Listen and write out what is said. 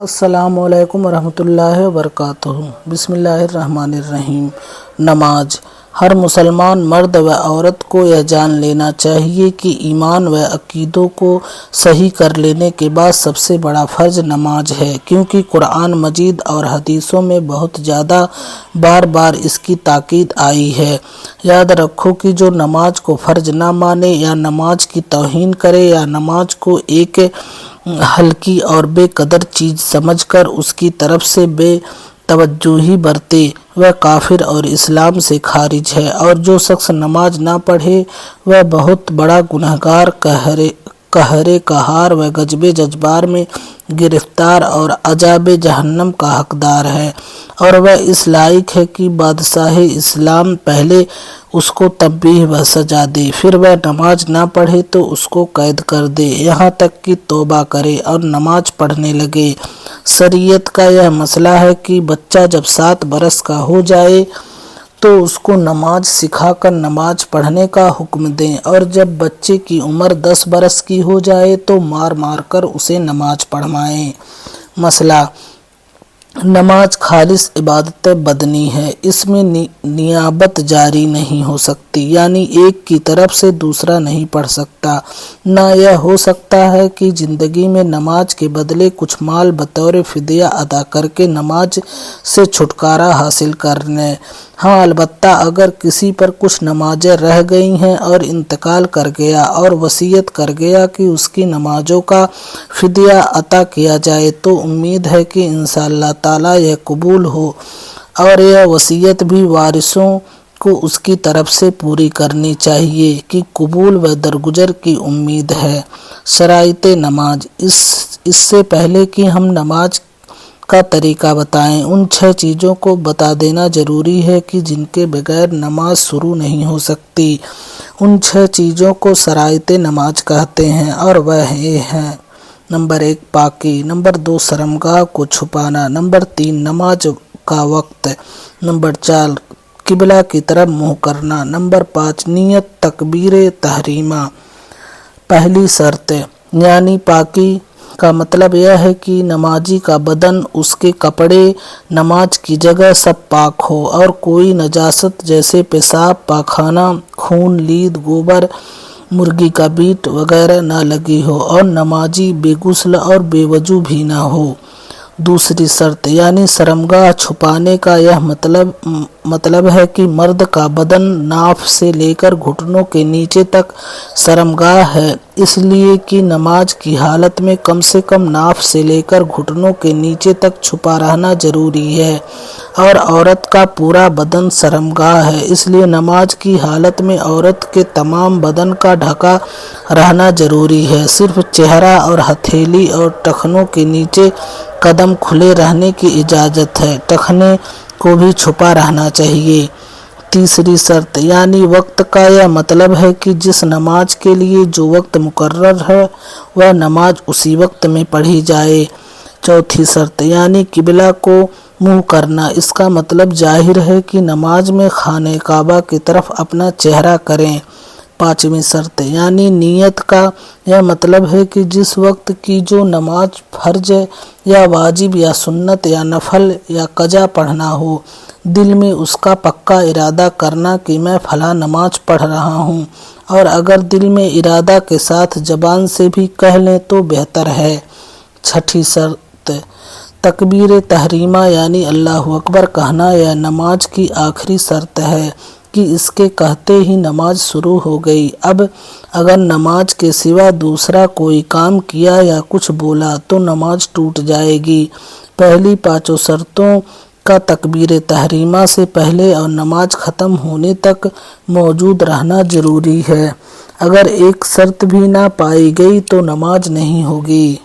السلام علیکم ورحمۃ اللہ وبرکاتہ۔ بسم اللہ الرحمن الرحیم۔ نماز۔ ہر مسلمان مرد و عورت کو یہ جان لینا چاہیے کہ ایمان و عقیدوں کو صحیح کر لینے کے بعد سب سے بڑا فرض نماز ہے، کیونکہ قرآن مجید اور حدیثوں میں بہت زیادہ بار اس کی تاکید آئی ہے۔ یاد رکھو کہ جو نماز کو فرض نہ مانے یا نماز کی توہین کرے یا نماز کو ایک ہلکی اور بے قدر چیز سمجھ کر اس کی طرف سے بے توجہی برتے، وہ کافر اور اسلام سے خارج ہے، اور جو شخص نماز نہ پڑھے وہ بہت بڑا گنہگار، قہر و غضب جبار میں گرفتار اور عذاب جہنم کا حقدار ہے، اور وہ اس لائق ہے کہ بادشاہ اسلام پہلے اس کو تنبیہ و سزا دے، پھر وہ نماز نہ پڑھے تو اس کو قید کر دے، یہاں تک کہ توبہ کرے اور نماز پڑھنے لگے۔ شریعت کا یہ مسئلہ ہے کہ بچہ جب 7 برس کا ہو جائے تو اس کو نماز سکھا کر نماز پڑھنے کا حکم دیں، اور جب بچے کی عمر 10 برس کی ہو جائے تو مار کر اسے نماز پڑھوائیں۔ مسئلہ: نماز خالص عبادت بدنی ہے، اس میں نیابت جاری نہیں ہو سکتی، یعنی ایک کی طرف سے دوسرا نہیں پڑھ سکتا۔ نہ یہ ہو سکتا ہے کہ زندگی میں نماز کے بدلے کچھ مال بطور فدیہ ادا کر کے نماز سے چھٹکارا حاصل کرنے۔ ہاں، البتہ اگر کسی پر کچھ نمازیں رہ گئی ہیں اور انتقال کر گیا اور وصیت کر گیا کہ اس کی نمازوں کا فدیہ عطا کیا جائے تو امید ہے کہ انشاءاللہ تعالیٰ یہ قبول ہو، اور یہ وصیت بھی وارثوں کو اس کی طرف سے پوری کرنی چاہیے کہ قبول و درگزر کی امید ہے۔ شرائط نماز: اس سے پہلے کہ ہم نماز کا طریقہ بتائیں، ان 6 چیزوں کو بتا دینا ضروری ہے کہ جن کے بغیر نماز شروع نہیں ہو سکتی۔ ان 6 چیزوں کو شرائط نماز کہتے ہیں، اور وہ یہ ہیں: نمبر 1 پاکی، نمبر 2 شرمگاہ کو چھپانا، نمبر 3 نماز کا وقت، نمبر 4 قبلہ کی طرف منہ کرنا، نمبر 5 نیت تکبیر تحریمہ۔ پہلی شرط یعنی پاکی کا مطلب یہ ہے کہ نمازی کا بدن، اس کے کپڑے، نماز کی جگہ سب پاک ہو، اور کوئی نجاست جیسے پیشاب، پاخانہ، خون، لید، گوبر، مرغی کا میٹ وغیرہ نہ لگی ہو، اور نمازی بے غسل اور بے وضو بھی نہ ہو۔ دوسری شرط یعنی شرمگاہ چھپانے کا یہ مطلب ہے کہ مرد کا بدن ناف سے لے کر گھٹنوں کے نیچے تک شرمگاہ ہے، اس لیے کہ نماز کی حالت میں کم سے کم ناف سے لے کر گھٹنوں کے نیچے تک چھپا رہنا ضروری ہے، اور عورت کا پورا بدن شرمگاہ ہے، اس لیے نماز کی حالت میں عورت کے تمام بدن کا ڈھکا رہنا ضروری ہے، صرف چہرہ اور ہتھیلی اور ٹخنوں کے نیچے قدم کھلے رہنے کی اجازت ہے، ٹخنے کو بھی چھپا رہنا چاہیے۔ تیسری شرط یعنی وقت کا یہ مطلب ہے کہ جس نماز کے لیے جو وقت مقرر ہے وہ نماز اسی وقت میں پڑھی جائے۔ چوتھی شرط یعنی قبلہ کو منہ کرنا، اس کا مطلب ظاہر ہے کہ نماز میں خانہ کعبہ کی طرف اپنا چہرہ کریں۔ پانچویں شرط یعنی نیت کا یہ مطلب ہے کہ جس وقت کی جو نماز فرض یا واجب یا سنت یا نفل یا قضا پڑھنا ہو، دل میں اس کا پکا ارادہ کرنا کہ میں فلاں نماز پڑھ رہا ہوں، اور اگر دل میں ارادہ کے ساتھ زبان سے بھی کہہ لیں تو بہتر ہے۔ چھٹی شرط تکبیر تحریمہ یعنی اللہ اکبر کہنا، یہ نماز کی آخری شرط ہے کہ اس کے کہتے ہی نماز شروع ہو گئی۔ اب اگر نماز کے سوا دوسرا کوئی کام کیا یا کچھ بولا تو نماز ٹوٹ جائے گی۔ پہلی 5 شرطوں کا تکبیر تحریمہ سے پہلے اور نماز ختم ہونے تک موجود رہنا ضروری ہے، اگر ایک شرط بھی نہ پائی گئی تو نماز نہیں ہوگی۔